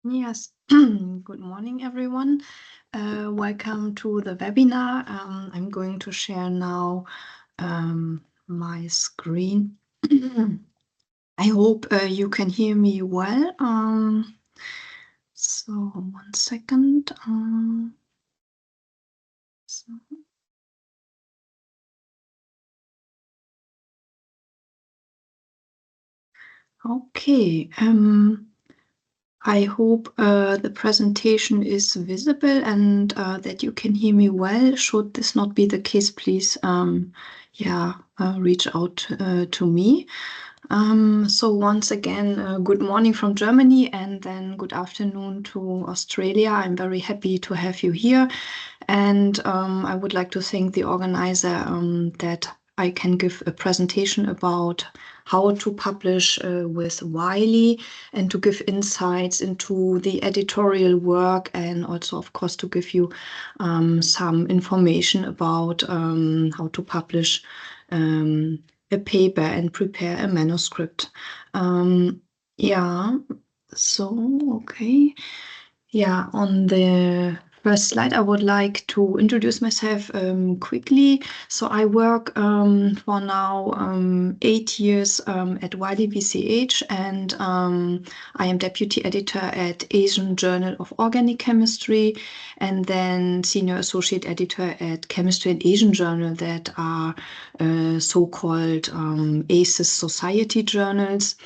Yes, good morning, everyone. Welcome to the webinar. I'm going to share now my screen. I hope you can hear me well. So, one second. So. Okay. I hope the presentation is visible and that you can hear me well. Should this not be the case, please, reach out to me. So once again, good morning from Germany and then good afternoon to Australia. I'm very happy to have you here. And I would like to thank the organizer that I can give a presentation about how to publish with Wiley and to give insights into the editorial work and also, of course, to give you some information about how to publish a paper and prepare a manuscript. Okay. Yeah, on the first slide, I would like to introduce myself quickly. So I work for now 8 years at Wiley VCH, and I am deputy editor at Asian Journal of Organic Chemistry, and then senior associate editor at Chemistry and Asian Journal, that are so-called ACES Society journals.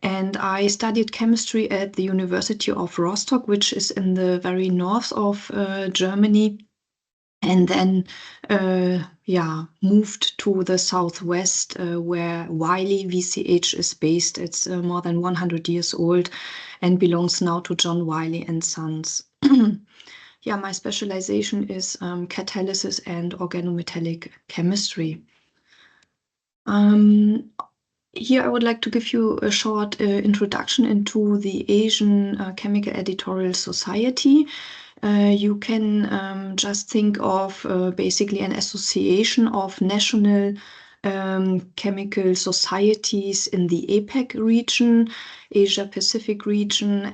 And I studied chemistry at the University of Rostock, which is in the very north of Germany. And then, moved to the southwest where Wiley VCH is based. It's more than 100 years old and belongs now to John Wiley and Sons. My specialization is catalysis and organometallic chemistry. Here I would like to give you a short introduction into the Asian Chemical Editorial Society. You can just think of basically an association of national chemical societies in the APAC region, Asia Pacific region,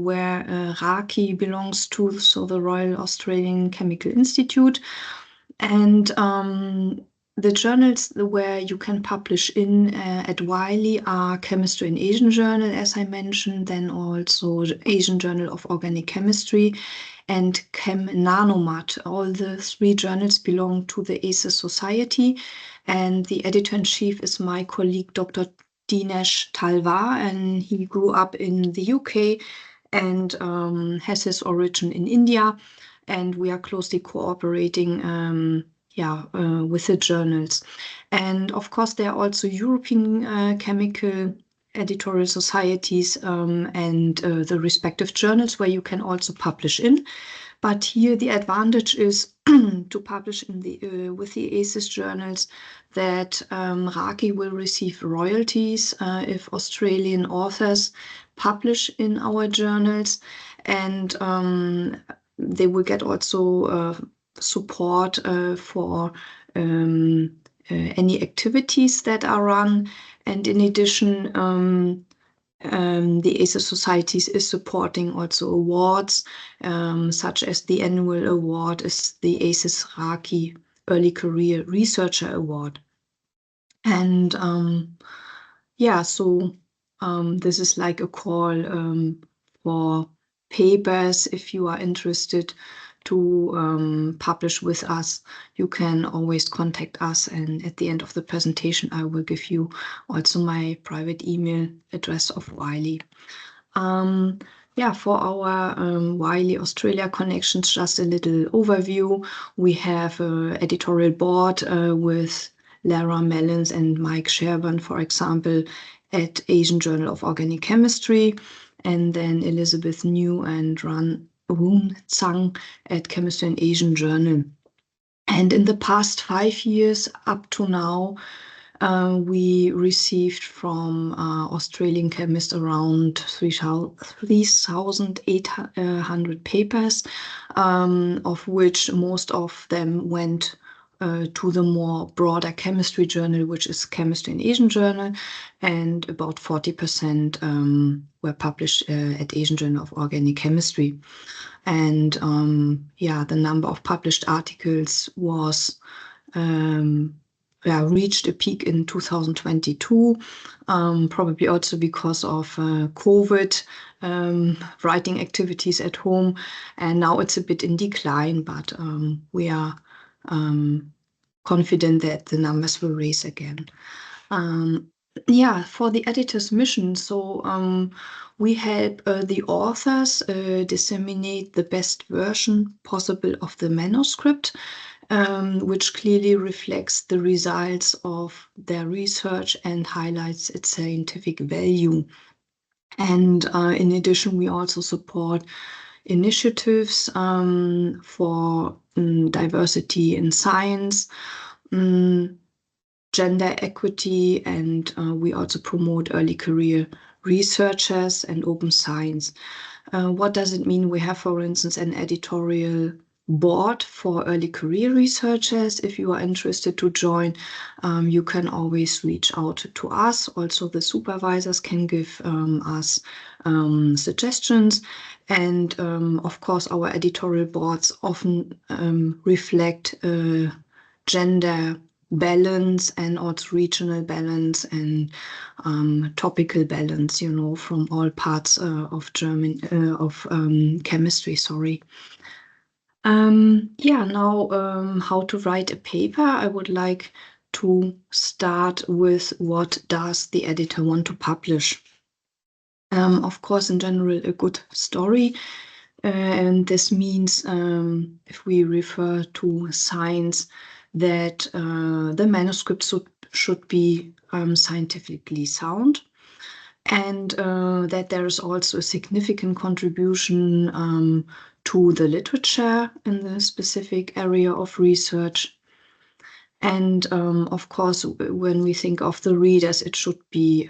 where RACI belongs to, so the Royal Australian Chemical Institute. And the journals where you can publish in at Wiley are Chemistry and Asian Journal, as I mentioned, then also Asian Journal of Organic Chemistry and Chem Nanomat. All the three journals belong to the ACES Society, and the editor-in-chief is my colleague, Dr. Dinesh Talwar, and he grew up in the UK and has his origin in India, and we are closely cooperating with the journals. And of course, there are also European chemical editorial societies and the respective journals where you can also publish in. But here the advantage is to publish in the with the ACES journals that RACI will receive royalties if Australian authors publish in our journals, and they will get also support for any activities that are run. And in addition, the ACES Societies is supporting also awards, such as the annual award is the ACES RACI Early Career Researcher Award. And this is like a call for papers. If you are interested to publish with us, you can always contact us, and at the end of the presentation I will give you also my private email address of Wiley. For our Wiley Australia connections, just a little overview. We have an editorial board with Lara Mellons and Mike Sherburn, for example, at Asian Journal of Organic Chemistry, and then Elizabeth New and Run Tsang at Chemistry and Asian Journal. And in the past 5 years up to now, we received from Australian chemists around 3,800 papers, of which most of them went to the more broader chemistry journal, which is Chemistry in Asian Journal, and about 40% were published at Asian Journal of Organic Chemistry. And yeah, the number of published articles was reached a peak in 2022, probably also because of COVID, writing activities at home, and now it's a bit in decline, but we are confident that the numbers will rise again. Yeah, for the editor's mission, so we help the authors disseminate the best version possible of the manuscript, which clearly reflects the results of their research and highlights its scientific value. And in addition, we also support initiatives for diversity in science, gender equity, and we also promote early career researchers and open science. What does it mean? We have, for instance, an editorial board for early career researchers. If you are interested to join, you can always reach out to us. Also, the supervisors can give us suggestions. And of course, our editorial boards often reflect gender balance and also regional balance and topical balance, you know, from all parts of chemistry, sorry. Yeah, now how to write a paper. I would like to start with what does the editor want to publish. Of course, in general, a good story. And this means, if we refer to science, that the manuscript should be scientifically sound, and that there is also a significant contribution to the literature in the specific area of research. And of course, when we think of the readers, it should be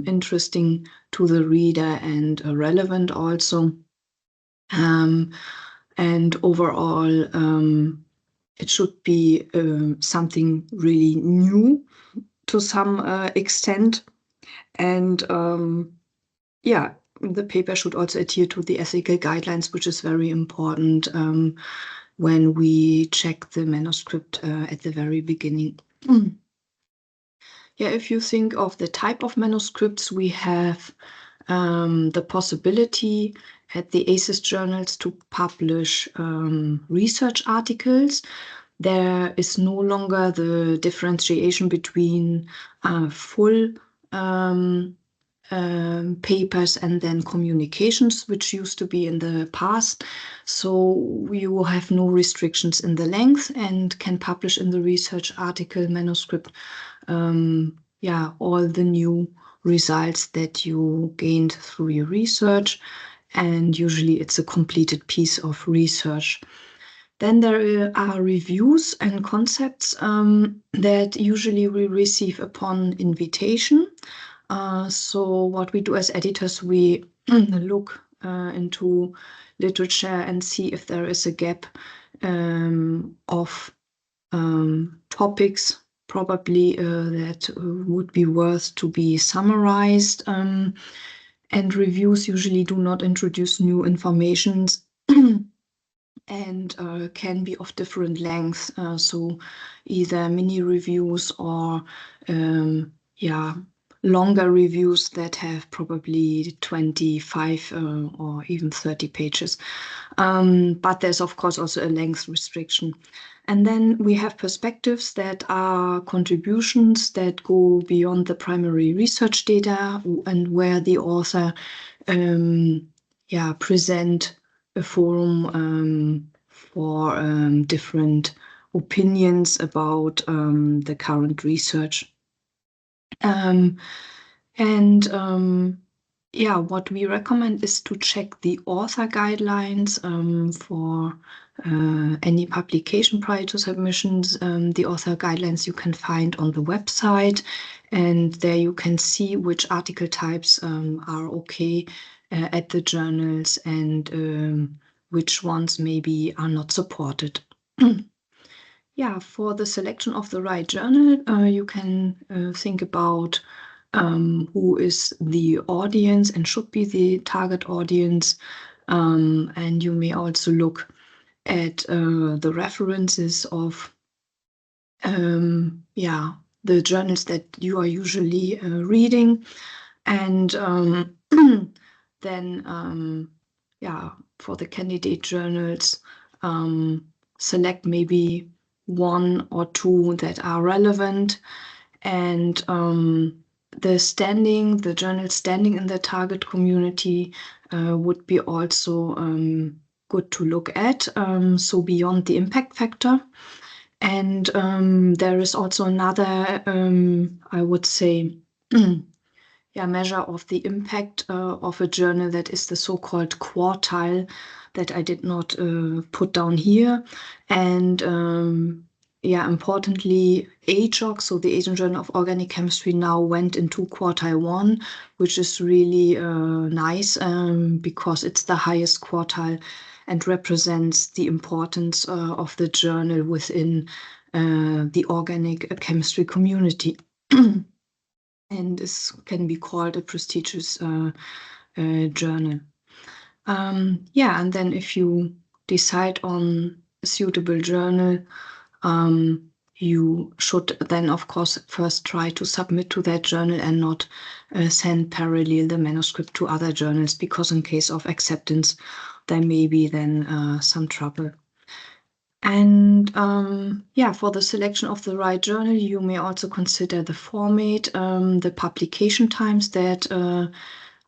interesting to the reader and relevant also. And overall, it should be something really new to some extent. And yeah, the paper should also adhere to the ethical guidelines, which is very important when we check the manuscript at the very beginning. Yeah, if you think of the type of manuscripts, we have the possibility at the ACES journals to publish research articles. There is no longer the differentiation between full papers and then communications, which used to be in the past. So you have no restrictions in the length and can publish in the research article manuscript yeah, all the new results that you gained through your research, and usually it's a completed piece of research. Then there are reviews and concepts that usually we receive upon invitation. So what we do as editors, we look into literature and see if there is a gap of topics probably that would be worth to be summarized. And reviews usually do not introduce new informations and can be of different lengths. So either mini reviews or yeah, longer reviews that have probably 25 or even 30 pages. But there's of course also a length restriction. And then we have perspectives that are contributions that go beyond the primary research data and where the author present a forum for different opinions about the current research. Yeah, what we recommend is to check the author guidelines for any publication prior to submissions. The author guidelines you can find on the website, and there you can see which article types are okay at the journals and which ones maybe are not supported. Yeah, for the selection of the right journal, you can think about who is the audience and should be the target audience. And you may also look at the references of the journals that you are usually reading. And then, for the candidate journals, select maybe one or two that are relevant. And the journal standing in the target community would be also good to look at. So beyond the impact factor. And there is also another, I would say, measure of the impact of a journal that is the so-called quartile that I did not put down here. And importantly, AJOC, so the Asian Journal of Organic Chemistry, now went into quartile 1, which is really nice because it's the highest quartile and represents the importance of the journal within the organic chemistry community. And this can be called a prestigious journal. And then if you decide on a suitable journal, you should then, of course, first try to submit to that journal and not send parallel the manuscript to other journals, because in case of acceptance, there may be then some trouble. And for the selection of the right journal, you may also consider the format, the publication times that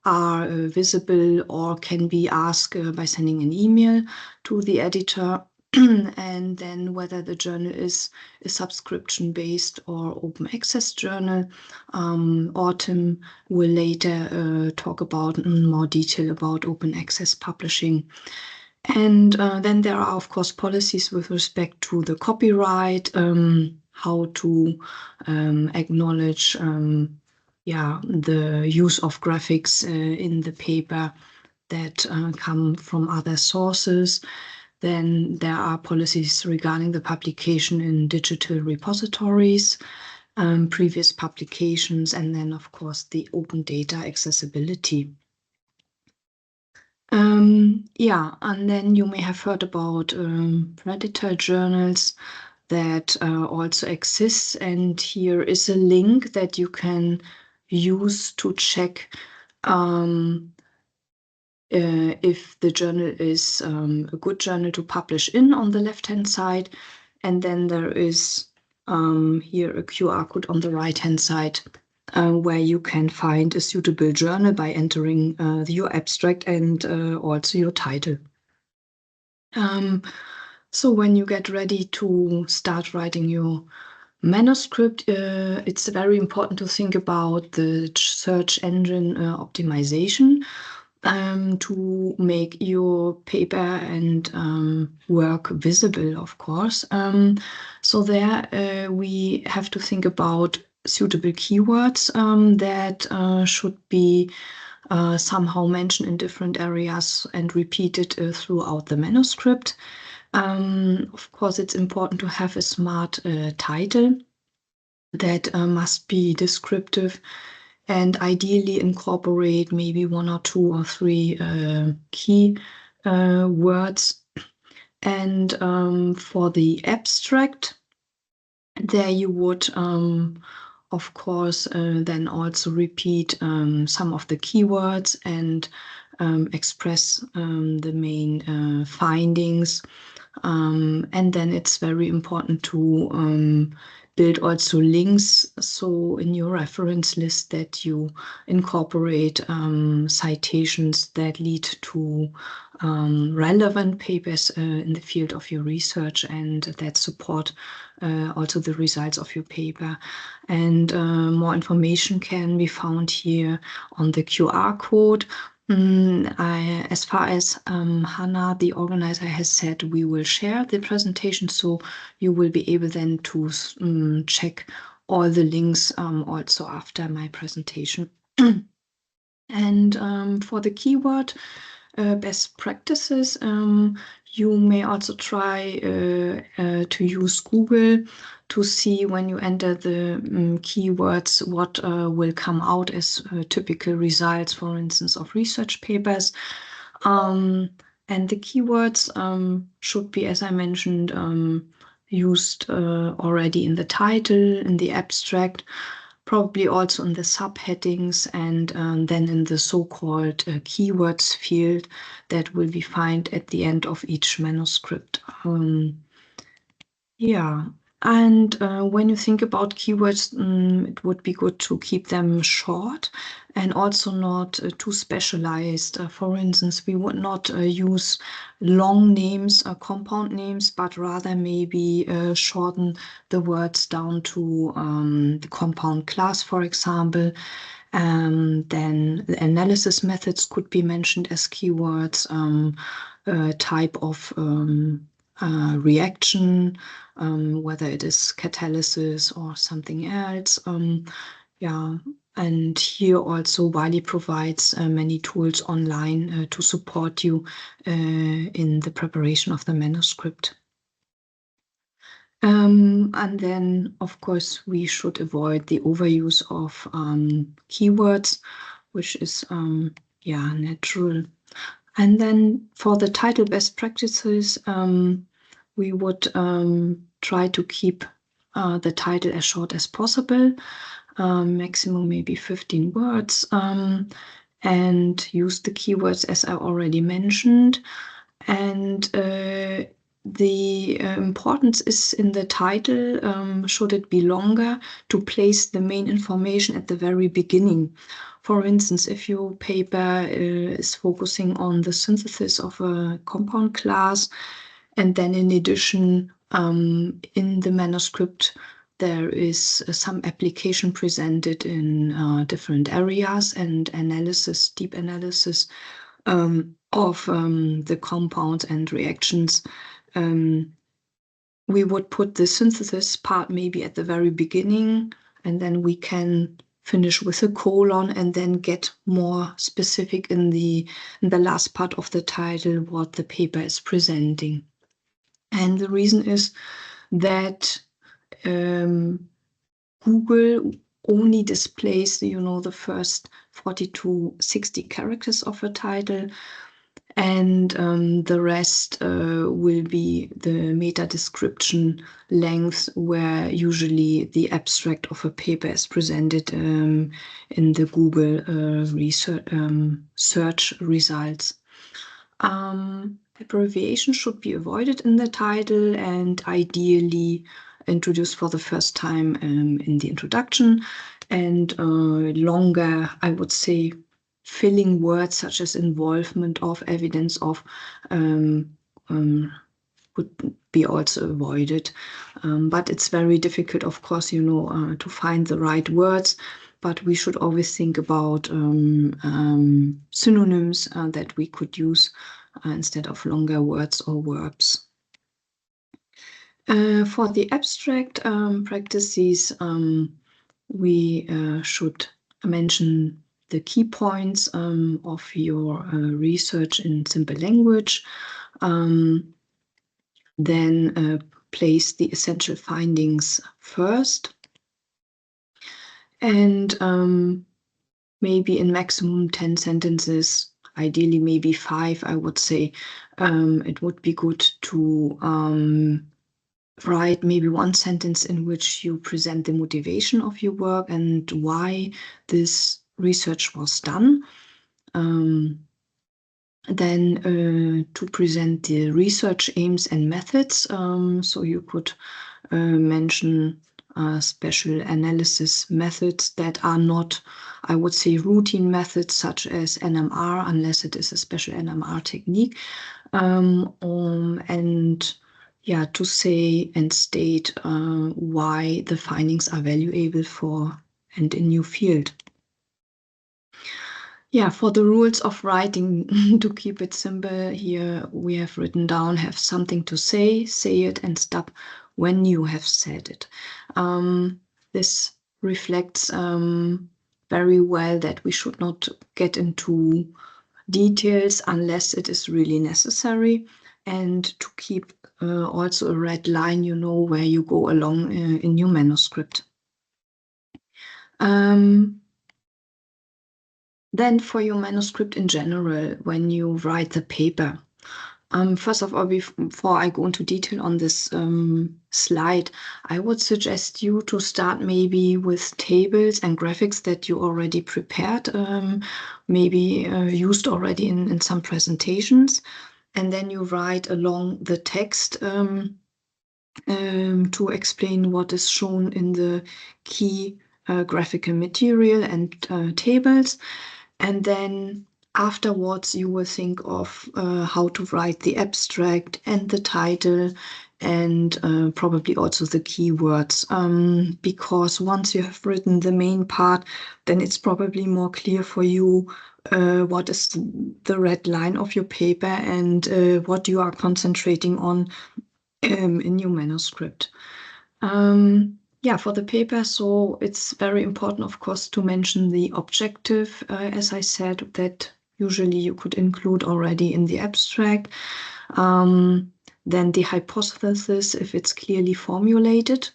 are visible or can be asked by sending an email to the editor, and then whether the journal is a subscription-based or open access journal. Autumn will later talk about in more detail about open access publishing. And then there are, of course, policies with respect to the copyright, how to acknowledge the use of graphics in the paper that come from other sources. Then there are policies regarding the publication in digital repositories, previous publications, and then, of course, the open data accessibility. And then you may have heard about predator journals that also exist. And here is a link that you can use to check if the journal is a good journal to publish in on the left-hand side. And then there is here a QR code on the right-hand side where you can find a suitable journal by entering your abstract and also your title. So when you get ready to start writing your manuscript, it's very important to think about the search engine optimization to make your paper and work visible, of course. So there we have to think about suitable keywords that should be somehow mentioned in different areas and repeated throughout the manuscript. Of course, it's important to have a smart title that must be descriptive and ideally incorporate maybe 1 or 2 or 3 key words. And for the abstract, there you would, of course, then also repeat some of the keywords and express the main findings. And then it's very important to build also links, so in your reference list that you incorporate citations that lead to relevant papers in the field of your research and that support also the results of your paper. And more information can be found here on the QR code. As far as Hannah, the organizer, has said, we will share the presentation, so you will be able then to check all the links also after my presentation. And for the keyword best practices, You may also try to use Google to see when you enter the keywords what will come out as typical results, for instance, of research papers. And the keywords should be, as I mentioned, used already in the title, in the abstract, probably also in the subheadings, and then in the so-called keywords field that will be found at the end of each manuscript. Yeah, and when you think about keywords, it would be good to keep them short and also not too specialized. For instance, we would not use long names, compound names, but rather maybe shorten the words down to the compound class, for example. Then the analysis methods could be mentioned as keywords, type of reaction, whether it is catalysis or something else. Yeah, and here also Wiley provides many tools online to support you in the preparation of the manuscript. And then, of course, we should avoid the overuse of keywords, which is, yeah, natural. And then for the title best practices, we would try to keep the title as short as possible, maximum maybe 15 words, and use the keywords as I already mentioned. And the importance is in the title, should it be longer, to place the main information at the very beginning. For instance, if your paper is focusing on the synthesis of a compound class, and then in addition, in the manuscript, there is some application presented in different areas and analysis, deep analysis of the compounds and reactions. We would put the synthesis part maybe at the very beginning, and then we can finish with a colon and then get more specific in the last part of the title what the paper is presenting. And the reason is that Google only displays, the first 40 to 60 characters of a title, and the rest will be the meta description length, where usually the abstract of a paper is presented in the Google research search results. Abbreviation should be avoided in the title and ideally introduced for the first time in the introduction, and longer, I would say, filling words such as involvement of, evidence of, would be also avoided. But it's very difficult, of course, to find the right words. But we should always think about synonyms that we could use instead of longer words or verbs. For the abstract practices, we should mention the key points of your research in simple language. Then place the essential findings first. And maybe in maximum 10 sentences, ideally maybe 5, I would say, it would be good to write maybe one sentence in which you present the motivation of your work and why this research was done. Then to present the research aims and methods. So you could mention special analysis methods that are not, I would say, routine methods such as NMR, unless it is a special NMR technique. And yeah, to say and state why the findings are valuable for and in your field. Yeah, for the rules of writing, to keep it simple, here we have written down, have something to say it, and stop when you have said it. This reflects very well that we should not get into details unless it is really necessary. and to keep also a red line, you know, where you go along in your manuscript. Then for your manuscript in general, when you write the paper, first of all, before I go into detail on this slide, I would suggest you to start maybe with tables and graphics that you already prepared, maybe used already in some presentations. And then you write along the text to explain what is shown in the key graphical material and tables. And then afterwards, you will think of how to write the abstract and the title and probably also the keywords. Because once you have written the main part, then it's probably more clear for you what is the red line of your paper and what you are concentrating on in your manuscript. Yeah, for the paper, so it's very important, of course, to mention the objective, as I said, that usually you could include already in the abstract. Then the hypothesis, if it's clearly formulated.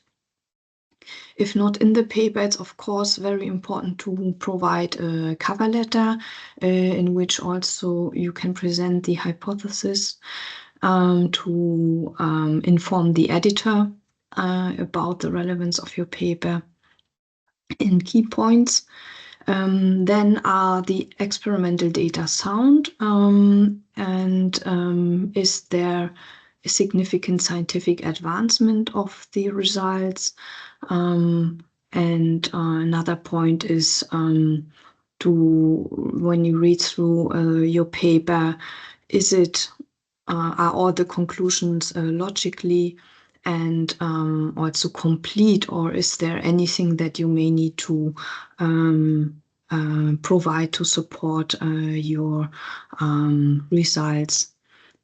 If not in the paper, it's of course very important to provide a cover letter in which also you can present the hypothesis to inform the editor about the relevance of your paper in key points. Then are the experimental data sound, and is there a significant scientific advancement of the results? And another point is when you read through your paper, are all the conclusions logically and also complete, or is there anything that you may need to provide to support your results?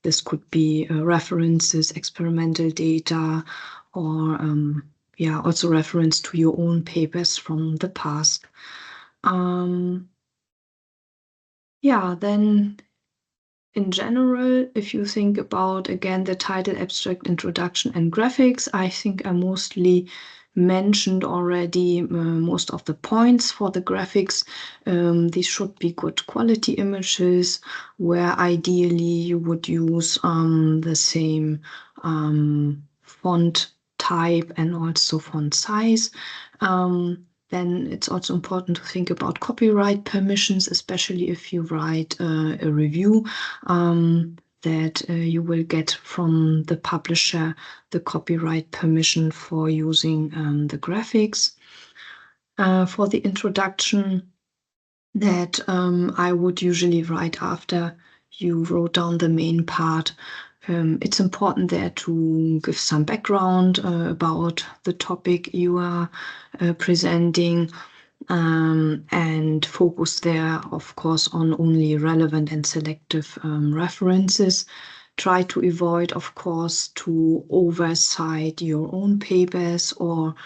This could be references, experimental data, or also reference to your own papers from the past. Then in general, if you think about, again, the title, abstract, introduction, and graphics, I think I mostly mentioned already most of the points for the graphics. These should be good quality images where ideally you would use the same font type and also font size. Then it's also important to think about copyright permissions, especially if you write a review, that you will get from the publisher the copyright permission for using the graphics. For the introduction, that I would usually write after you wrote down the main part. It's important there to give some background about the topic you are presenting, and focus there, of course, on only relevant and selective references. Try to avoid, of course, to oversight your own papers or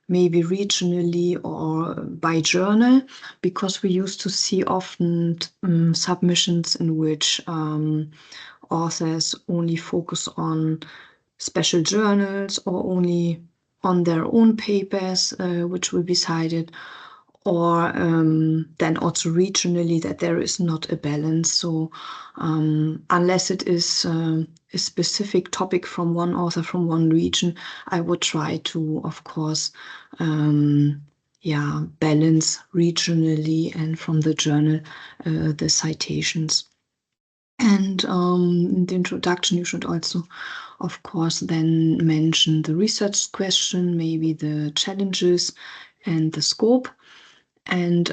maybe regionally or by journal, because we used to see often submissions in which authors only focus on special journals or only on their own papers, which will be cited, or then also regionally, that there is not a balance. So unless it is a specific topic from one author from one region, I would try to, of course, balance regionally and from the journal the citations. And in the introduction, you should also, of course, then mention the research question, maybe the challenges and the scope, and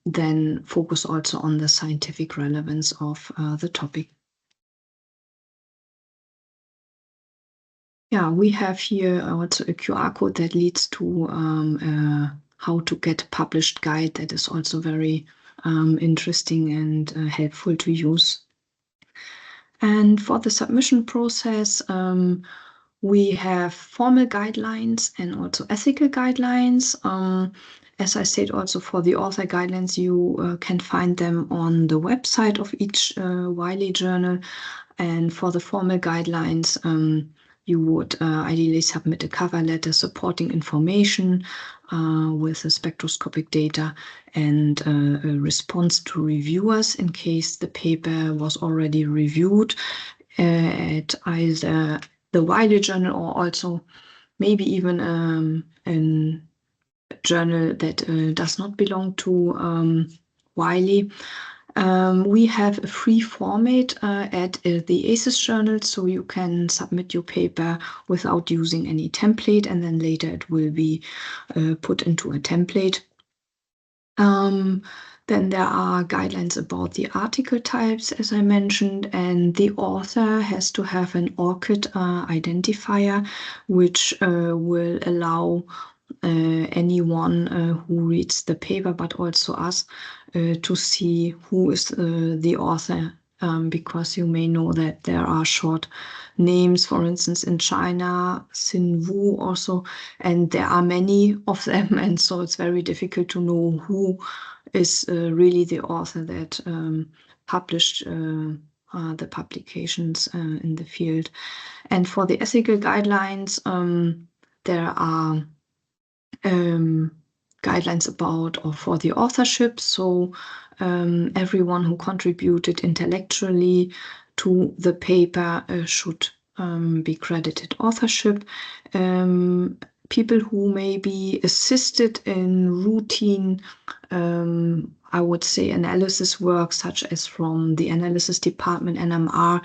then focus also on the scientific relevance of the topic. Yeah, we have here also a QR code that leads to how to get published guide that is also very interesting and helpful to use. And for the submission process, we have formal guidelines and also ethical guidelines. As I said, also for the author guidelines, you can find them on the website of each Wiley journal. And for the formal guidelines, you would ideally submit a cover letter supporting information with the spectroscopic data and a response to reviewers in case the paper was already reviewed at either the Wiley Journal or also maybe even a journal that does not belong to Wiley. We have a free format at the ACES journal, so you can submit your paper without using any template, and then later it will be put into a template. Then there are guidelines about the article types, as I mentioned, and the author has to have an ORCID identifier, which will allow anyone who reads the paper, but also us, to see who is the author, because you may know that there are short names, for instance, in China, Xin Wu also, and there are many of them, and so it's very difficult to know who is really the author that published the publications in the field. And for the ethical guidelines, there are guidelines about or for the authorship. So everyone who contributed intellectually to the paper should be credited authorship. People who may be assisted in routine, I would say, analysis work, such as from the analysis department, NMR,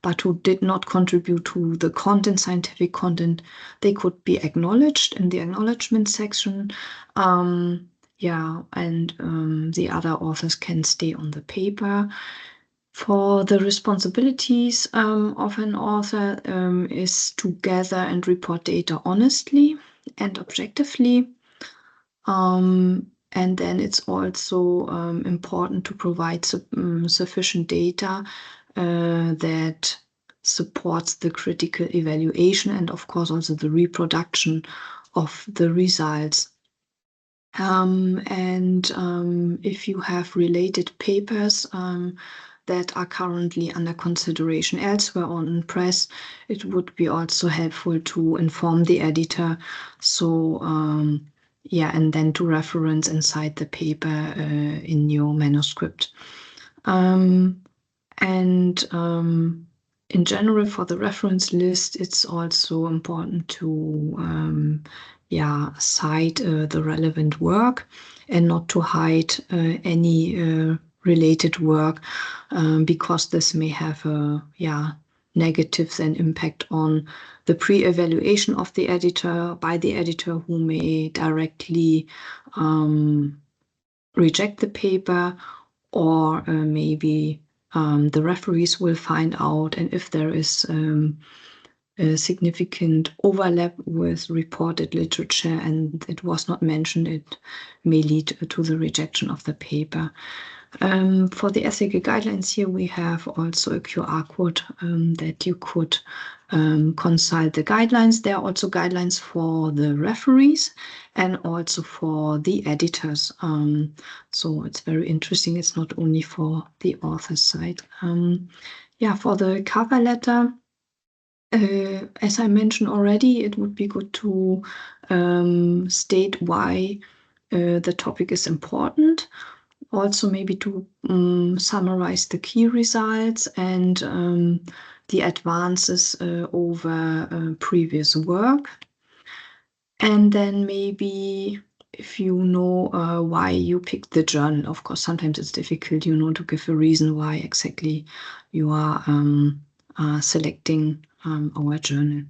but who did not contribute to the content, scientific content, they could be acknowledged in the acknowledgement section. Yeah, and the other authors can stay on the paper. For the responsibilities of an author is to gather and report data honestly and objectively. And then it's also important to provide sufficient data that supports the critical evaluation and, of course, also the reproduction of the results. If you have related papers that are currently under consideration elsewhere or in press, it would be also helpful to inform the editor. So yeah, and then to reference inside the paper in your manuscript. In general, for the reference list, it's also important to cite the relevant work and not to hide any related work, because this may have a negative then impact on the pre-evaluation of the editor by the editor, who may directly reject the paper, or maybe the referees will find out, and if there is a significant overlap with reported literature and it was not mentioned, it may lead to the rejection of the paper. For the ethical guidelines here, we have also a QR code that you could consult the guidelines. There are also guidelines for the referees and also for the editors. So it's very interesting. It's not only for the author's side. For the cover letter, as I mentioned already, it would be good to state why the topic is important. Also, maybe to summarize the key results and the advances over previous work. And then maybe if you know why you picked the journal. Of course, sometimes it's difficult, to give a reason why exactly you are selecting our journal.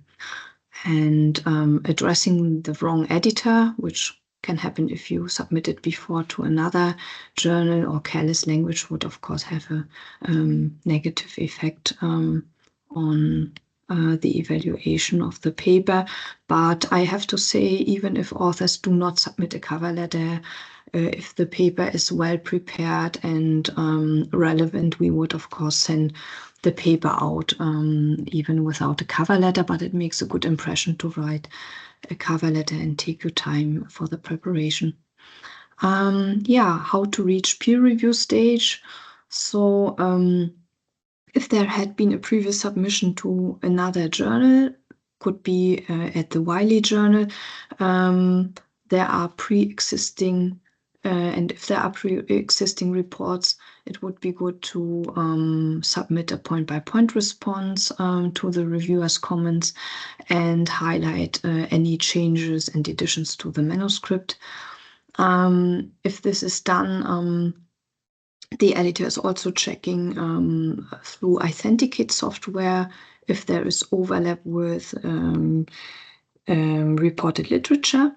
And addressing the wrong editor, which can happen if you submit it before to another journal, or careless language would, of course, have a negative effect on the evaluation of the paper. But I have to say, even if authors do not submit a cover letter, if the paper is well prepared and relevant, we would, of course, send the paper out even without a cover letter, but it makes a good impression to write a cover letter and take your time for the preparation. How to reach peer review stage. So If there had been a previous submission to another journal, could be at the Wiley Journal, there are pre-existing, and if there are pre-existing reports, it would be good to submit a point-by-point response to the reviewer's comments and highlight any changes and additions to the manuscript. If this is done, the editor is also checking through Authenticate software if there is overlap with reported literature.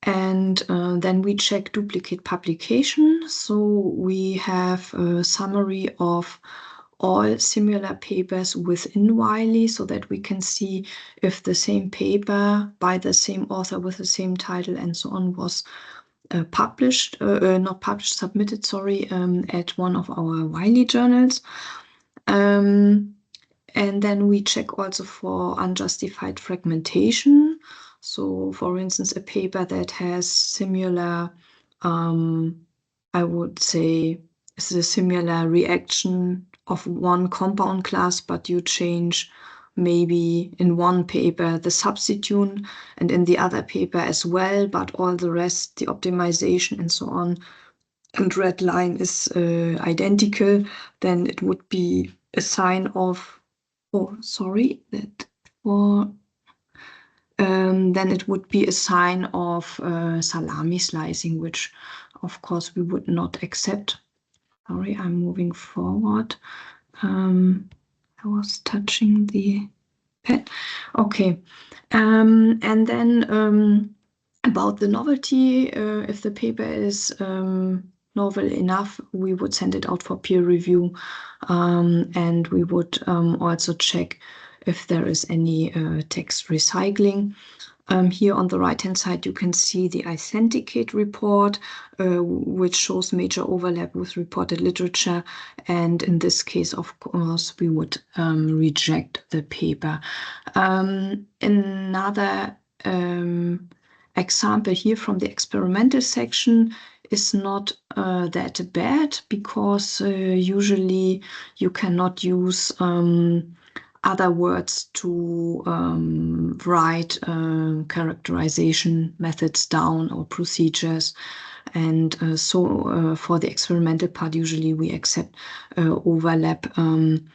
And then we check duplicate publication. So we have a summary of all similar papers within Wiley so that we can see if the same paper by the same author with the same title and so on was submitted, at one of our Wiley journals. And then we check also for unjustified fragmentation. So, for instance, a paper that has similar, I would say, is a similar reaction of one compound class, but you change maybe in one paper the substitute and in the other paper as well, but all the rest, the optimization and so on, and red line is identical, then it would be a sign of, then it would be a sign of salami slicing, which of course we would not accept. Sorry, I'm moving forward. I was touching the pen. Okay. And then about the novelty, if the paper is novel enough, we would send it out for peer review. And we would also check if there is any text recycling. Here on the right-hand side, you can see the Authenticate report, which shows major overlap with reported literature. And in this case, of course, we would reject the paper. Another example here from the experimental section is not that bad because usually you cannot use other words to write characterization methods down or procedures. And so for the experimental part, usually we accept overlap. And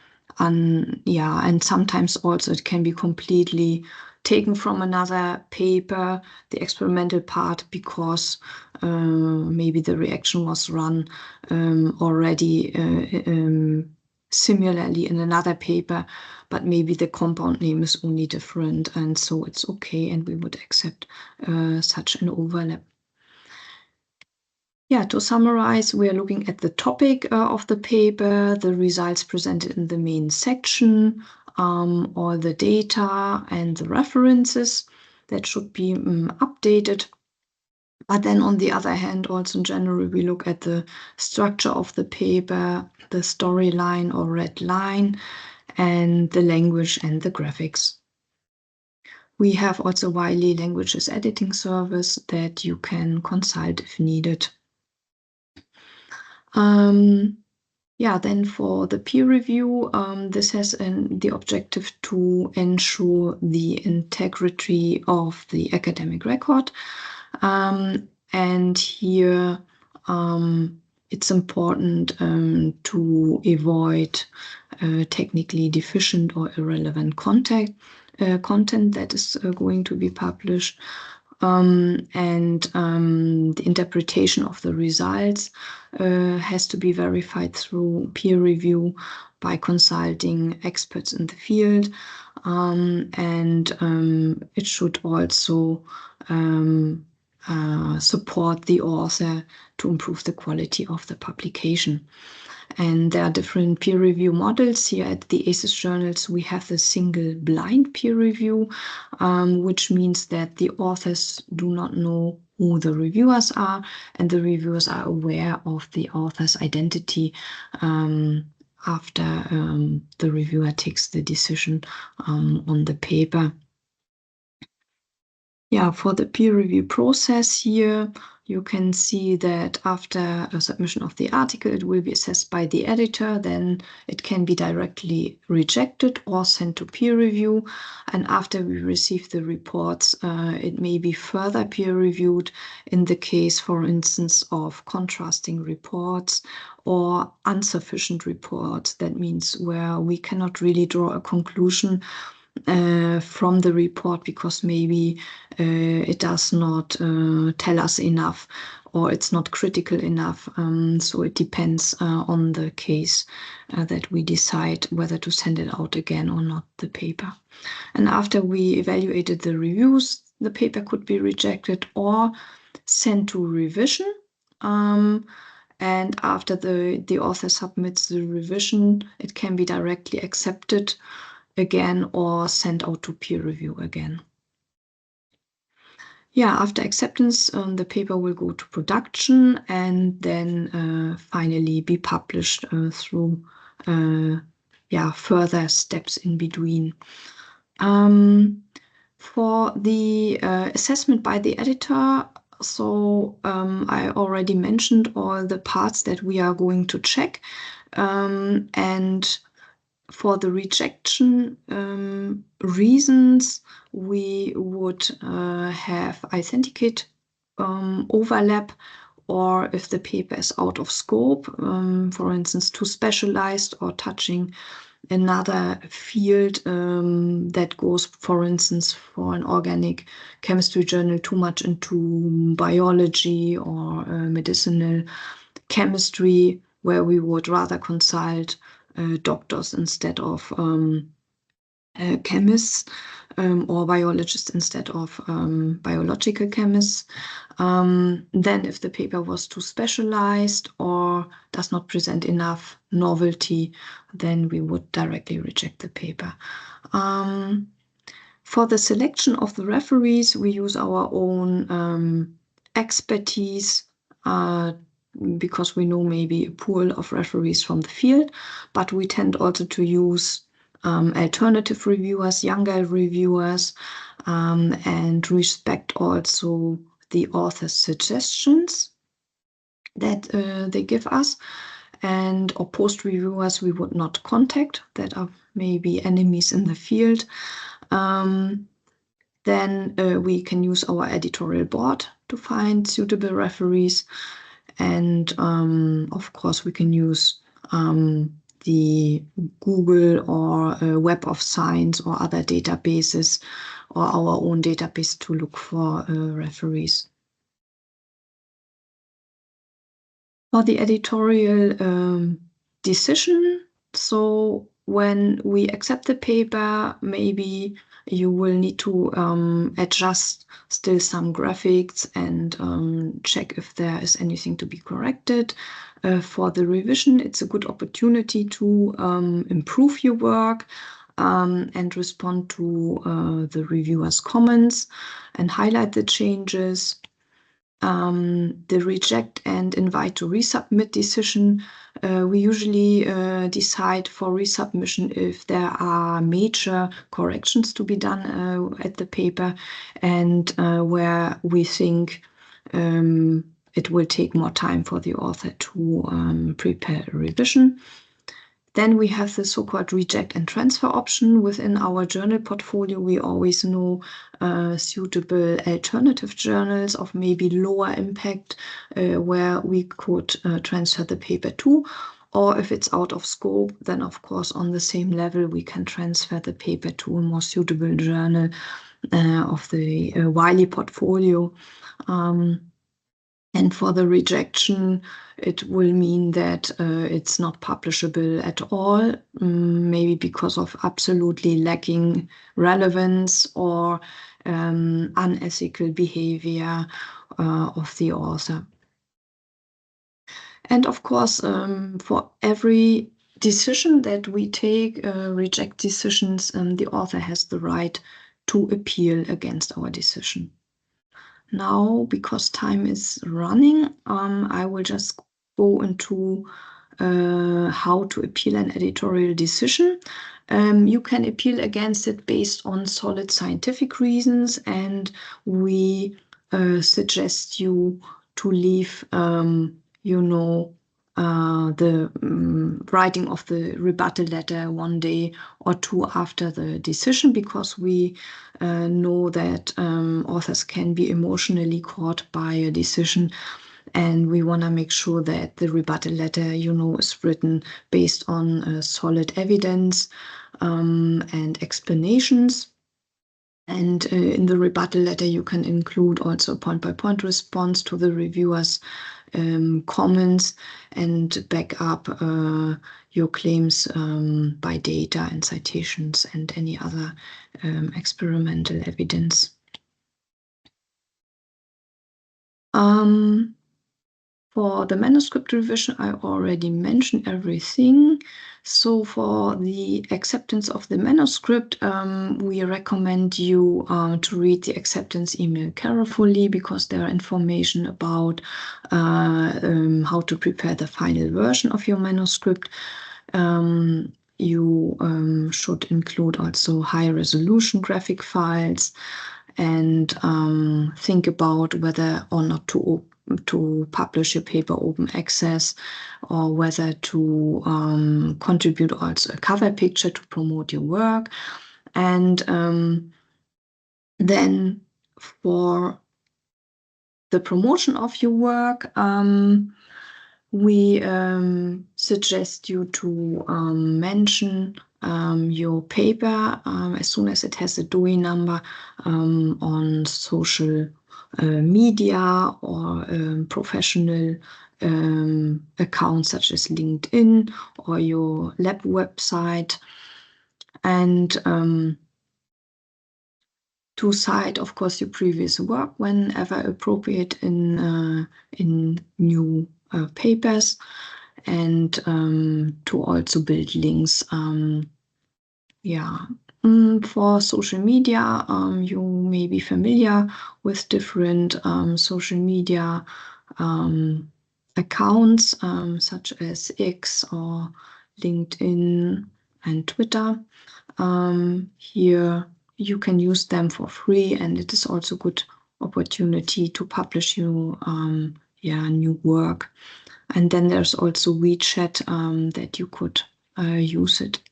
sometimes also it can be completely taken from another paper, the experimental part, because maybe the reaction was run already similarly in another paper, but maybe the compound name is only different, and so it's okay, and we would accept such an overlap. Yeah, to summarize, we are looking at the topic of the paper, the results presented in the main section, all the data and the references that should be updated. But then on the other hand, also in general, we look at the structure of the paper, the storyline or red line, and the language and the graphics. We have also Wiley Languages Editing Service that you can consult if needed. Then for the peer review, this has the objective to ensure the integrity of the academic record. And here it's important to avoid technically deficient or irrelevant content that is going to be published. The interpretation of the results has to be verified through peer review by consulting experts in the field. It should also support the author to improve the quality of the publication. And there are different peer review models. Here at the ACES journals, we have the single blind peer review, which means that the authors do not know who the reviewers are, and the reviewers are aware of the author's identity after the reviewer takes the decision on the paper. Yeah, for the peer review process here, you can see that after a submission of the article, it will be assessed by the editor, then it can be directly rejected or sent to peer review. And after we receive the reports, it may be further peer reviewed in the case, for instance, of contrasting reports or insufficient reports. That means where we cannot really draw a conclusion from the report because maybe it does not tell us enough or it's not critical enough. So it depends on the case that we decide whether to send it out again or not, the paper. And after we evaluated the reviews, the paper could be rejected or sent to revision. And after the author submits the revision, it can be directly accepted again or sent out to peer review again. Yeah, after acceptance, the paper will go to production and then finally be published through further steps in between. For the assessment by the editor, so I already mentioned all the parts that we are going to check. And for the rejection reasons, we would have authenticate overlap, or if the paper is out of scope, for instance, too specialized or touching another field that goes, for instance, for an organic chemistry journal, too much into biology or medicinal chemistry, where we would rather consult doctors instead of chemists, or biologists instead of biological chemists. Then if the paper was too specialized or does not present enough novelty, then we would directly reject the paper. For the selection of the referees, we use our own expertise because we know maybe a pool of referees from the field, but we tend also to use alternative reviewers, younger reviewers, and respect also the author's suggestions that they give us. And or post reviewers we would not contact, that are maybe enemies in the field. Then we can use our editorial board to find suitable referees. And of course, we can use the Google or Web of Science or other databases or our own database to look for referees. For the editorial decision, so when we accept the paper, maybe you will need to adjust still some graphics and check if there is anything to be corrected. For the revision, it's a good opportunity to improve your work and respond to the reviewer's comments and highlight the changes. The reject and invite to resubmit decision, we usually decide for resubmission if there are major corrections to be done at the paper and where we think it will take more time for the author to prepare a revision. Then we have the so-called reject and transfer option. Within our journal portfolio, we always know suitable alternative journals of maybe lower impact where we could transfer the paper to. Or if it's out of scope, then of course on the same level we can transfer the paper to a more suitable journal of the Wiley portfolio. And for the rejection, it will mean that it's not publishable at all, maybe because of absolutely lacking relevance or unethical behavior of the author. And of course, for every decision that we take, reject decisions, the author has the right to appeal against our decision. Now, because time is running, I will just go into how to appeal an editorial decision. You can appeal against it based on solid scientific reasons, and we suggest you to leave, the writing of the rebuttal letter 1 day or 2 after the decision, because we know that authors can be emotionally caught by a decision, and we want to make sure that the rebuttal letter, is written based on solid evidence and explanations. And in the rebuttal letter, you can include also a point-by-point response to the reviewer's comments and back up your claims by data and citations and any other experimental evidence. For the manuscript revision, I already mentioned everything. So for the acceptance of the manuscript, we recommend you to read the acceptance email carefully, because there are information about how to prepare the final version of your manuscript. You should include also high-resolution graphic files, and think about whether or not to publish your paper open access, or whether to contribute also a cover picture to promote your work. And then for the promotion of your work, we suggest you to mention your paper as soon as it has a DOI number on social media or professional accounts such as LinkedIn or your lab website. And to cite, of course, your previous work whenever appropriate in new papers, and to also build links. For social media, you may be familiar with different social media accounts such as X or LinkedIn and Twitter. Here you can use them for free, and it is also a good opportunity to publish your new work. And then there's also WeChat that you could use it.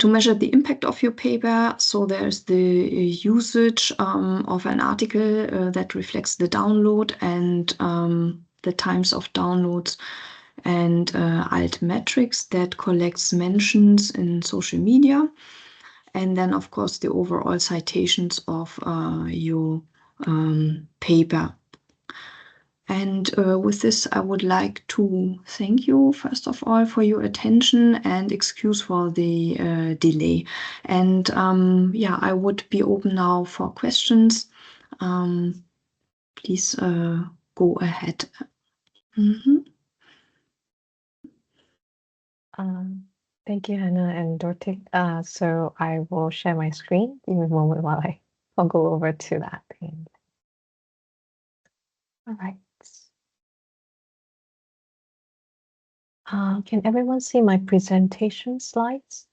To measure the impact of your paper. So there's the usage of an article that reflects the download and the times of downloads, and Altmetrics that collects mentions in social media. And then, of course, the overall citations of your paper. And with this, I would like to thank you, first of all, for your attention, and excuse for the delay. And I would be open now for questions. Please go ahead. Thank you, Hannah and Dorothy. So I will share my screen. Give me a moment while I'll go over to that page. All right. Can everyone see my presentation slides?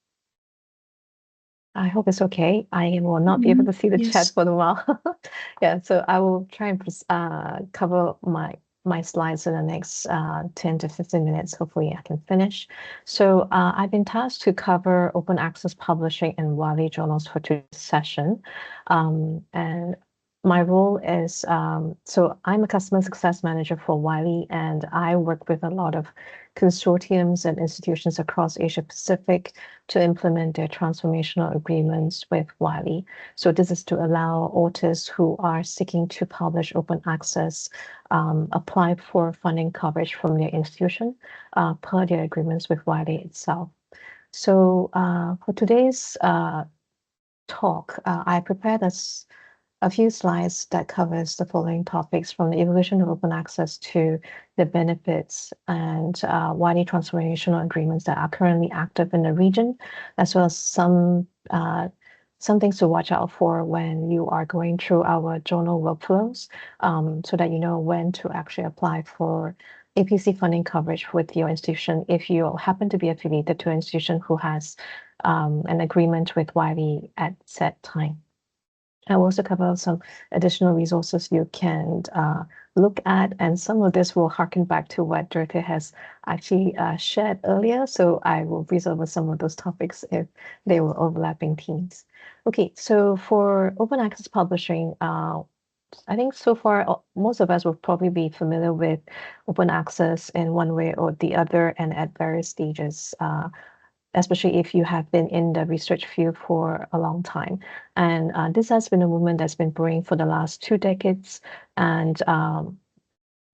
I hope it's okay. I will not be able to see the chat for a while. So I will try and cover my slides in the next 10 to 15 minutes. Hopefully I can finish. So I've been tasked to cover open access publishing and Wiley journals for today's session. And my role is, so I'm a customer success manager for Wiley, and I work with a lot of consortiums and institutions across Asia Pacific to implement their transformational agreements with Wiley. So this is to allow authors who are seeking to publish open access apply for funding coverage from their institution per their agreements with Wiley itself. So for today's talk, I prepared a few slides that covers the following topics, from the evolution of open access to the benefits and Wiley transformational agreements that are currently active in the region, as well as some things to watch out for when you are going through our journal workflows, so that you know when to actually apply for APC funding coverage with your institution if you happen to be affiliated to an institution who has an agreement with Wiley at set time. I will also cover some additional resources you can look at, and some of this will harken back to what Dorothy has actually shared earlier. So I will breeze over some of those topics if they were overlapping themes. Okay, so for open access publishing, I think so far most of us will probably be familiar with open access in one way or the other and at various stages. Especially if you have been in the research field for a long time. And this has been a movement that's been brewing for the last 2 decades. And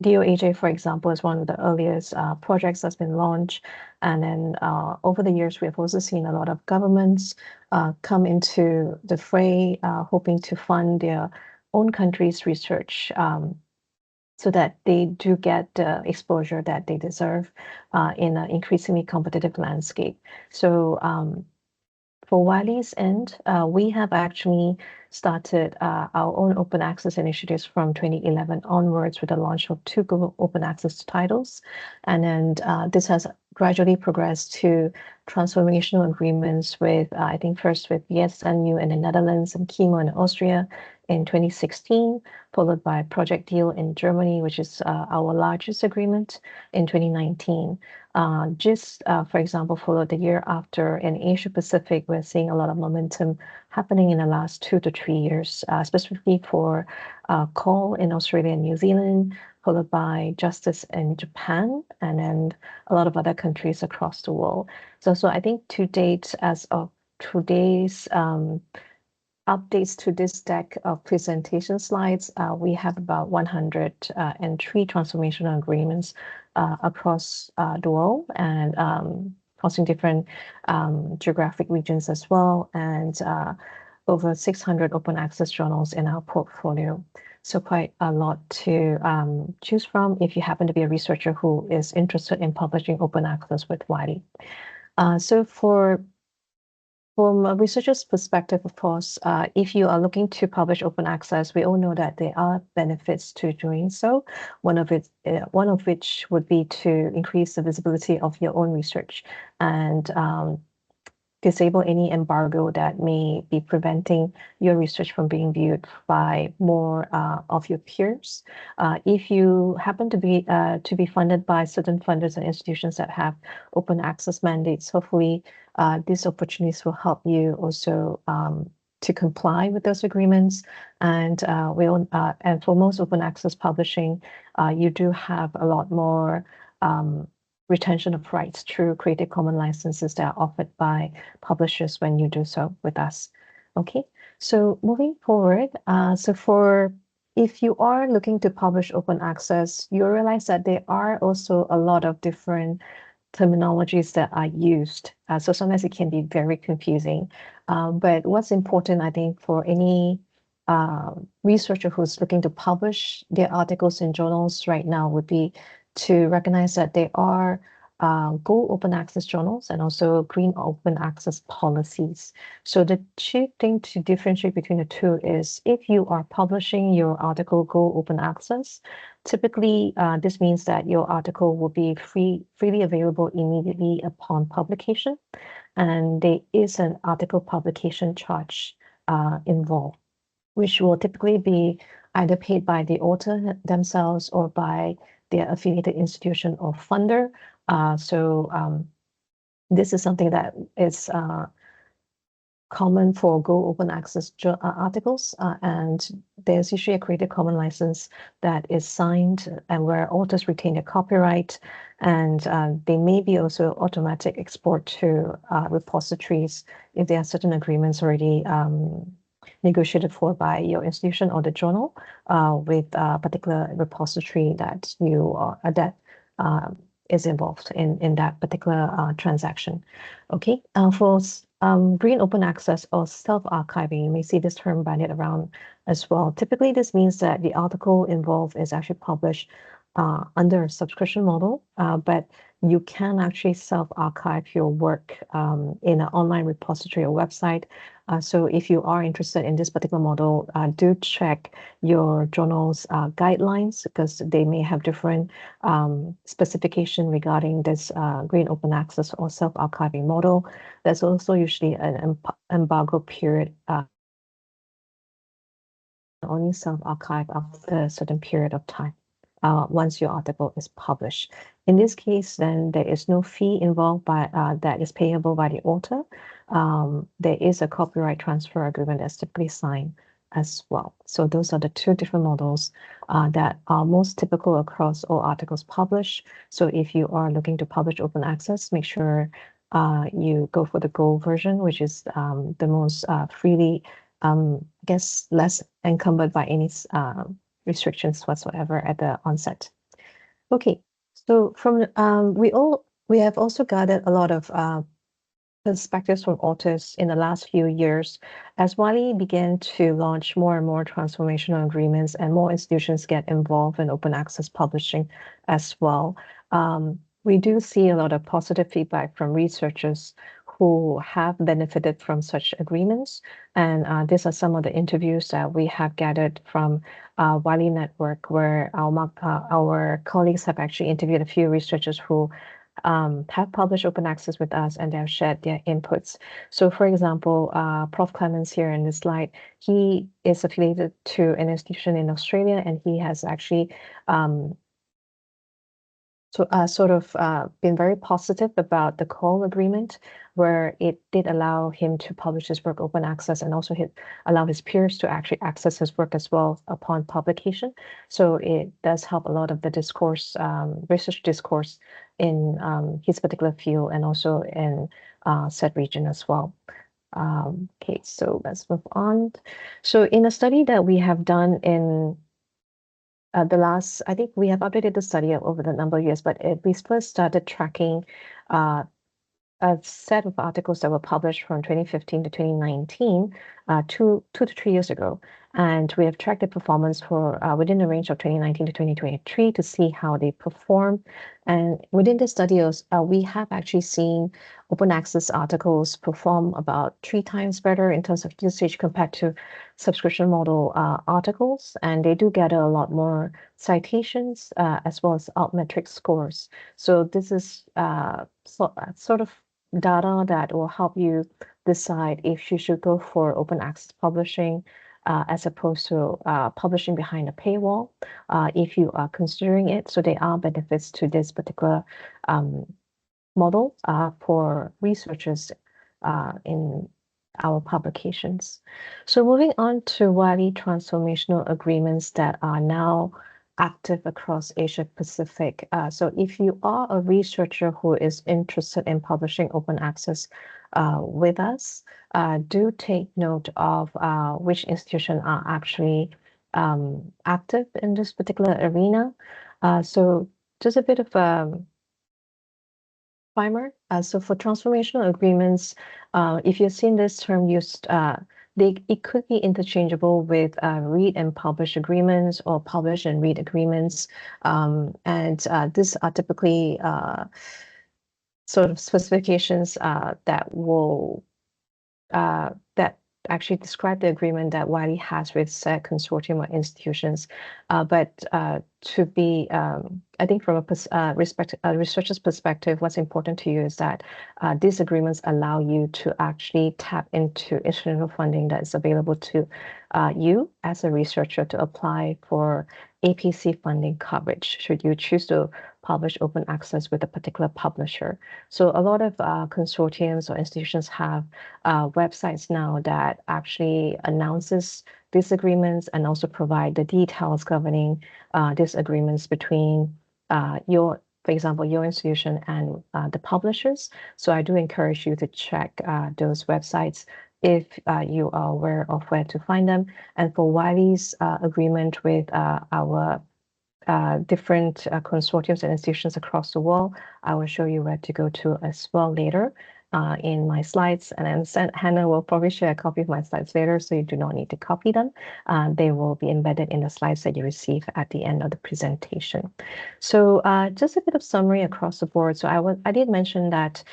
DOAJ, for example, is one of the earliest projects that's been launched. And then over the years, we have also seen a lot of governments come into the fray, hoping to fund their own country's research so that they do get the exposure that they deserve in an increasingly competitive landscape. So for Wiley's end, we have actually started our own open access initiatives from 2011 onwards with the launch of 2 Google Open Access titles. And then this has gradually progressed to transformational agreements with, I think first with VSNU in the Netherlands and Chemo in Austria in 2016, followed by Project Deal in Germany, which is our largest agreement in 2019. GIST, for example, followed the year after. In Asia Pacific, we're seeing a lot of momentum happening in the last 2 to 3 years, specifically for CALL in Australia and New Zealand, followed by Justice in Japan, and then a lot of other countries across the world. So I think to date, as of today's updates to this deck of presentation slides, we have about 103 transformational agreements across the world and crossing different geographic regions as well, and over 600 open access journals in our portfolio. So quite a lot to choose from if you happen to be a researcher who is interested in publishing open access with Wiley. So from a researcher's perspective, of course, if you are looking to publish open access, we all know that there are benefits to doing so. One of which would be to increase the visibility of your own research and disable any embargo that may be preventing your research from being viewed by more of your peers. If you happen to be funded by certain funders and institutions that have open access mandates, hopefully these opportunities will help you also to comply with those agreements. And and for most open access publishing, you do have a lot more retention of rights through Creative Commons licenses that are offered by publishers when you do so with us. Okay, so moving forward, if you are looking to publish open access, you realize that there are also a lot of different terminologies that are used. So sometimes it can be very confusing. But what's important, I think, for any researcher who's looking to publish their articles in journals right now would be to recognize that there are gold open access journals and also green open access policies. So the chief thing to differentiate between the two is if you are publishing your article gold open access, typically this means that your article will be freely available immediately upon publication, and there is an article publication charge involved, which will typically be either paid by the author themselves or by their affiliated institution or funder. This is something that is common for Go Open Access articles, and there's usually a Creative Commons license that is signed and where authors retain their copyright, and they may be also automatic export to repositories if there are certain agreements already negotiated for by your institution or the journal with a particular repository that is involved in that particular transaction. Okay, for green open access or self-archiving, you may see this term bandied around as well. Typically, this means that the article involved is actually published under a subscription model, but you can actually self-archive your work in an online repository or website. So if you are interested in this particular model, do check your journal's guidelines, because they may have different specification regarding this green open access or self-archiving model. There's also usually an embargo period can only self-archive after a certain period of time once your article is published. In this case, then there is no fee involved that is payable by the author. There is a copyright transfer agreement that's typically signed as well. So those are the two different models that are most typical across all articles published. So if you are looking to publish open access, make sure you go for the Gold version, which is the most freely, I guess, less encumbered by any restrictions whatsoever at the onset. Okay, so from we have also gathered a lot of perspectives from authors in the last few years as Wiley began to launch more and more transformational agreements and more institutions get involved in open access publishing as well. We do see a lot of positive feedback from researchers who have benefited from such agreements. And these are some of the interviews that we have gathered from Wiley Network, where our colleagues have actually interviewed a few researchers who have published open access with us and they have shared their inputs. So for example, Prof. Clemens here in this slide, he is affiliated to an institution in Australia and he has actually been very positive about the CALL agreement, where it did allow him to publish his work open access and also allow his peers to actually access his work as well upon publication. So it does help a lot of the discourse, research discourse in his particular field and also in said region as well. Okay, so let's move on. So in a study that we have done in I think we have updated the study over the number of years, but we first started tracking a set of articles that were published from 2015 to 2019, 2 to 3 years ago. And we have tracked the performance for within the range of 2019 to 2023 to see how they perform. And within the study, we have actually seen open access articles perform about 3 times better in terms of usage compared to subscription model articles. And they do gather a lot more citations as well as Altmetric scores. So this is sort of data that will help you decide if you should go for open access publishing as opposed to publishing behind a paywall, if you are considering it. So there are benefits to this particular model for researchers in our publications. So moving on to Wiley transformational agreements that are now active across Asia Pacific. So if you are a researcher who is interested in publishing open access with us, do take note of which institutions are actually active in this particular arena. So just a bit of a primer. So for transformational agreements, if you've seen this term used, it could be interchangeable with read and publish agreements or publish and read agreements. And these are typically sort of specifications that will that actually describe the agreement that Wiley has with said consortium or institutions. But to be, I think from a researcher's perspective, what's important to you is that these agreements allow you to actually tap into external funding that is available to you as a researcher to apply for APC funding coverage, should you choose to publish open access with a particular publisher. So a lot of consortiums or institutions have websites now that actually announces these agreements and also provide the details governing these agreements between for example, your institution and the publishers. So I do encourage you to check those websites if you are aware of where to find them. And for Wiley's agreement with our different consortiums and institutions across the world, I will show you where to go to as well later in my slides. And then Hannah will probably share a copy of my slides later, so you do not need to copy them. They will be embedded in the slides that you receive at the end of the presentation. So just a bit of summary across the board. So I did mention that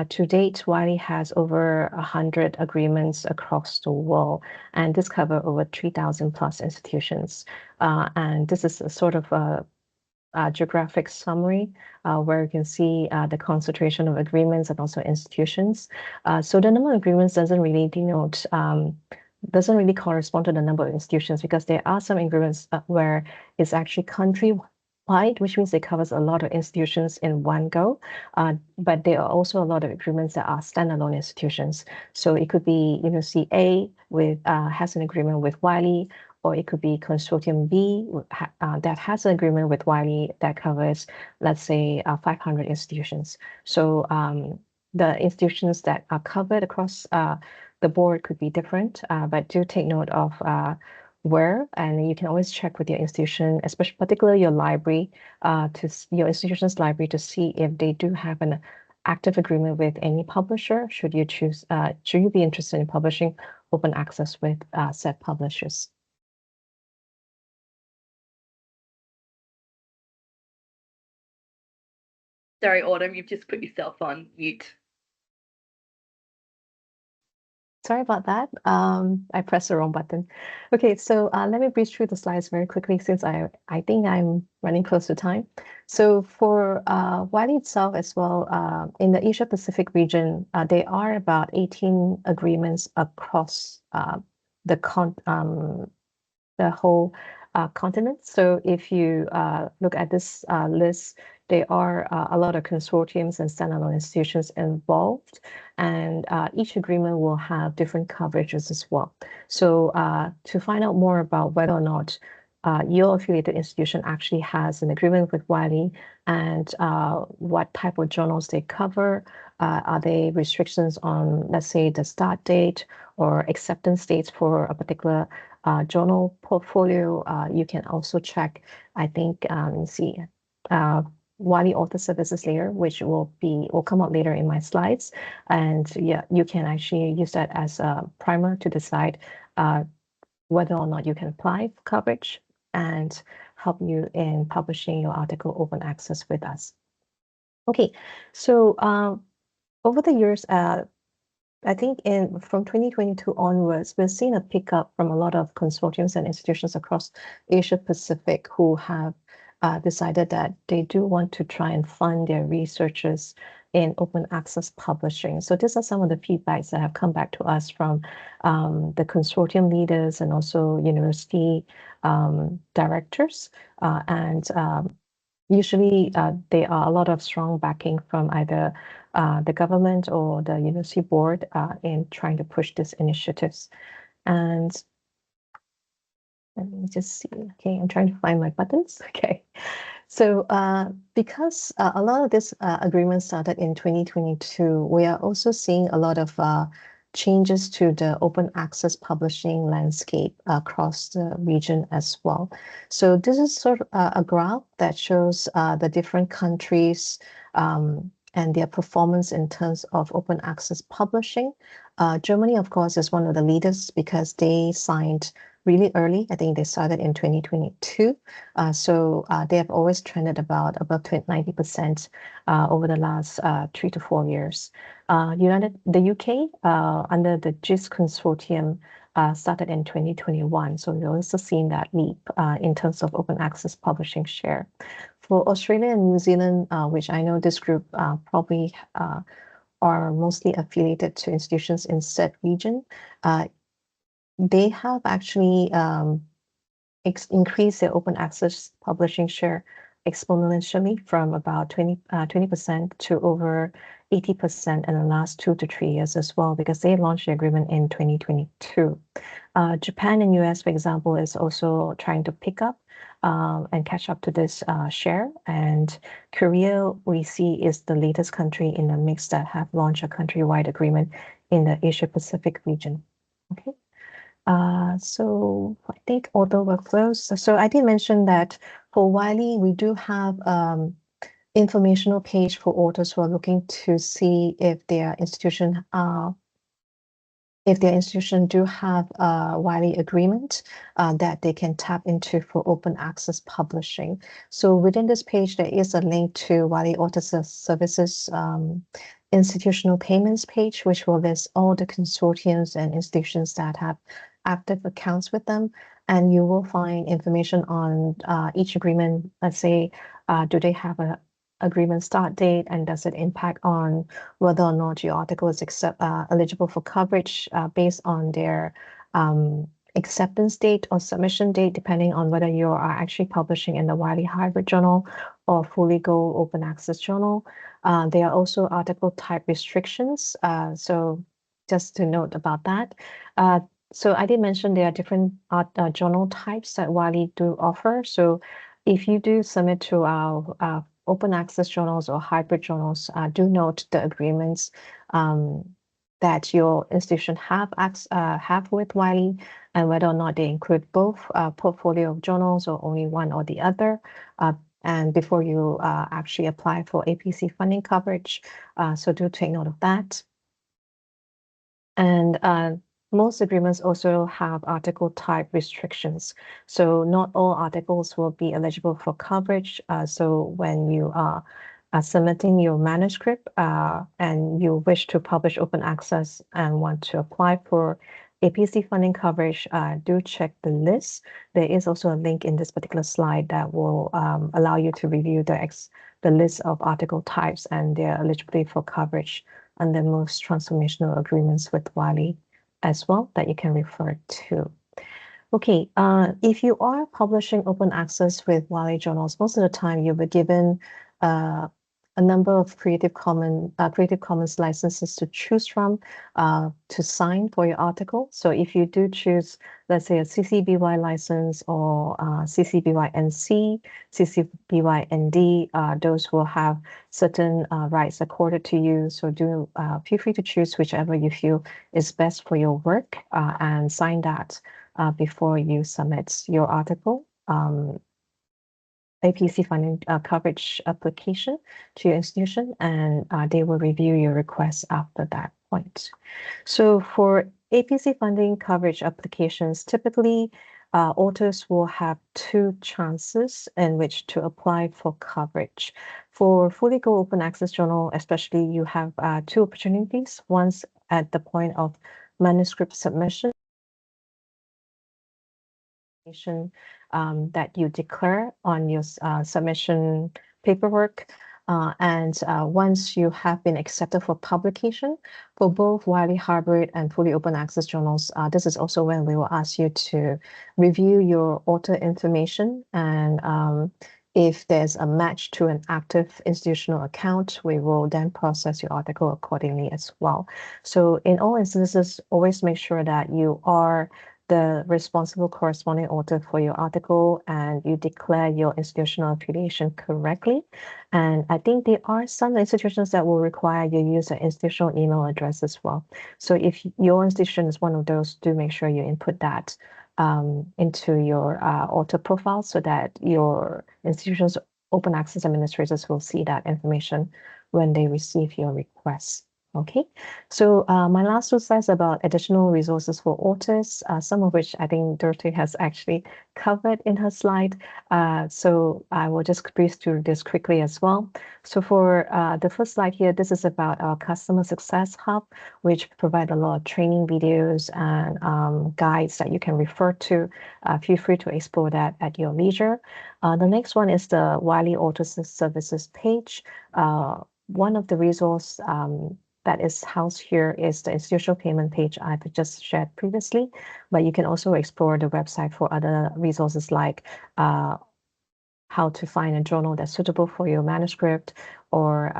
to date, Wiley has over 100 agreements across the world, and this covers over 3,000 plus institutions. And this is a sort of a geographic summary where you can see the concentration of agreements and also institutions. So the number of agreements doesn't really denote doesn't really correspond to the number of institutions, because there are some agreements where it's actually country-wide, which means it covers a lot of institutions in one go. But there are also a lot of agreements that are standalone institutions. So it could be University A with has an agreement with Wiley, or it could be Consortium B that has an agreement with Wiley that covers, let's say, 500 institutions. So the institutions that are covered across the board could be different, but do take note of where, and you can always check with your institution, especially particularly your library, your institution's library, to see if they do have an active agreement with any publisher. Should you be interested in publishing open access with said publishers? Sorry, Autumn, you've just put yourself on mute. Sorry about that. I pressed the wrong button. Okay, so let me breeze through the slides very quickly, since I think I'm running close to time. So for Wiley itself as well, in the Asia Pacific region, there are about 18 agreements across the whole continent. So if you look at this list, there are a lot of consortiums and standalone institutions involved, and each agreement will have different coverages as well. So to find out more about whether or not your affiliated institution actually has an agreement with Wiley, and what type of journals they cover, are there restrictions on, let's say, the start date or acceptance dates for a particular journal portfolio, you can also check, I think, Wiley Author Services layer, which will come out later in my slides. And yeah, you can actually use that as a primer to decide whether or not you can apply for coverage and help you in publishing your article open access with us. Okay, so over the years, I think from 2022 onwards, we've seen a pickup from a lot of consortiums and institutions across Asia Pacific who have decided that they do want to try and fund their researchers in open access publishing. So these are some of the feedbacks that have come back to us from the consortium leaders and also university directors. Usually there are a lot of strong backing from either the government or the university board in trying to push these initiatives. And let me just see. Okay, I'm trying to find my buttons. Okay. So because a lot of this agreements started in 2022, we are also seeing a lot of changes to the open access publishing landscape across the region as well. So this is sort of a graph that shows the different countries and their performance in terms of open access publishing. Germany, of course, is one of the leaders because they signed really early. I think they started in 2022. So they have always trended above 90% over the last 3 to 4 years. The UK, under the GIST consortium, started in 2021. So we've also seen that leap in terms of open access publishing share. For Australia and New Zealand, which I know this group probably are mostly affiliated to institutions in said region, they have actually increased their open access publishing share exponentially from about 20% to over 80% in the last 2 to 3 years as well, because they launched the agreement in 2022. Japan and US, for example, is also trying to pick up and catch up to this share. And Korea, we see, is the latest country in the mix that have launched a countrywide agreement in the Asia Pacific region. Okay. So I think author workflows. So I did mention that for Wiley, we do have informational page for authors who are looking to see if their institution do have a Wiley agreement that they can tap into for open access publishing. So within this page, there is a link to Wiley Author Services institutional payments page, which will list all the consortiums and institutions that have active accounts with them. And you will find information on each agreement. Let's say, do they have a agreement start date, and does it impact on whether or not your article is eligible for coverage based on their acceptance date or submission date, depending on whether you are actually publishing in the Wiley Hybrid Journal or Fully Go Open Access Journal. There are also article type restrictions. So just to note about that. So I did mention there are different journal types that Wiley do offer. So if you do submit to our open access journals or hybrid journals, do note the agreements that your institution have with Wiley, and whether or not they include both portfolio of journals or only one or the other. And before you actually apply for APC funding coverage, so do take note of that. And most agreements also have article type restrictions. So not all articles will be eligible for coverage. So when you are submitting your manuscript and you wish to publish open access and want to apply for APC funding coverage, do check the list. There is also a link in this particular slide that will allow you to review the list of article types and their eligibility for coverage under most transformational agreements with Wiley as well that you can refer to. Okay, if you are publishing open access with Wiley journals, most of the time you'll be given a number of Creative Commons licenses to choose from to sign for your article. So if you do choose, let's say, a CC BY license or CC BY NC, CC BY ND, those will have certain rights accorded to you. So do feel free to choose whichever you feel is best for your work and sign that before you submit your article. APC funding coverage application to your institution, and they will review your request after that point. So for APC funding coverage applications, typically authors will have 2 chances in which to apply for coverage. For Fully Go Open Access Journal, especially, you have 2 opportunities. Once at the point of manuscript submission, that you declare on your submission paperwork. And once you have been accepted for publication for both Wiley Hybrid and Fully Open Access journals, this is also when we will ask you to review your author information. And if there's a match to an active institutional account, we will then process your article accordingly as well. So in all instances, always make sure that you are the responsible corresponding author for your article and you declare your institutional affiliation correctly. And I think there are some institutions that will require you use an institutional email address as well. So if your institution is one of those, do make sure you input that into your author profile so that your institution's open access administrators will see that information when they receive your request. Okay, so my last 2 slides about additional resources for authors, some of which I think Dorothy has actually covered in her slide. So I will just breeze through this quickly as well. So for the first slide here, this is about our Customer Success Hub, which provide a lot of training videos and guides that you can refer to. Feel free to explore that at your leisure. The next one is the Wiley Author Services page. One of the resources that is housed here is the institutional payment page I've just shared previously, but you can also explore the website for other resources like how to find a journal that's suitable for your manuscript, or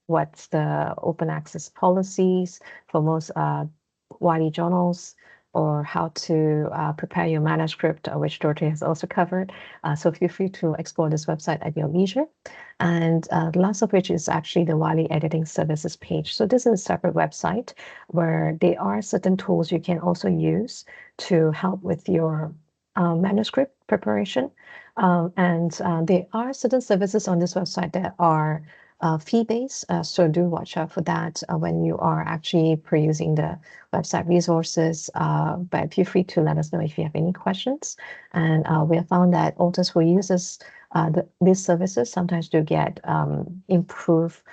what's the open access policies for most Wiley journals, or how to prepare your manuscript, which Dorothy has also covered. So feel free to explore this website at your leisure. And the last of which is actually the Wiley Editing Services page. So this is a separate website where there are certain tools you can also use to help with your manuscript preparation. And there are certain services on this website that are fee-based, so do watch out for that when you are actually perusing the website resources, but feel free to let us know if you have any questions. And we have found that authors who use these services sometimes do get improved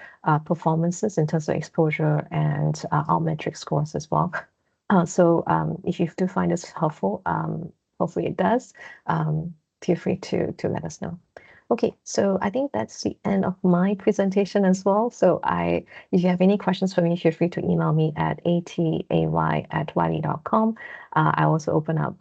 performances in terms of exposure and altmetric scores as well. So if you do find this helpful, hopefully it does, feel free to let us know. Okay, so I think that's the end of my presentation as well. So if you have any questions for me, feel free to email me at atay@wiley.com. I also open up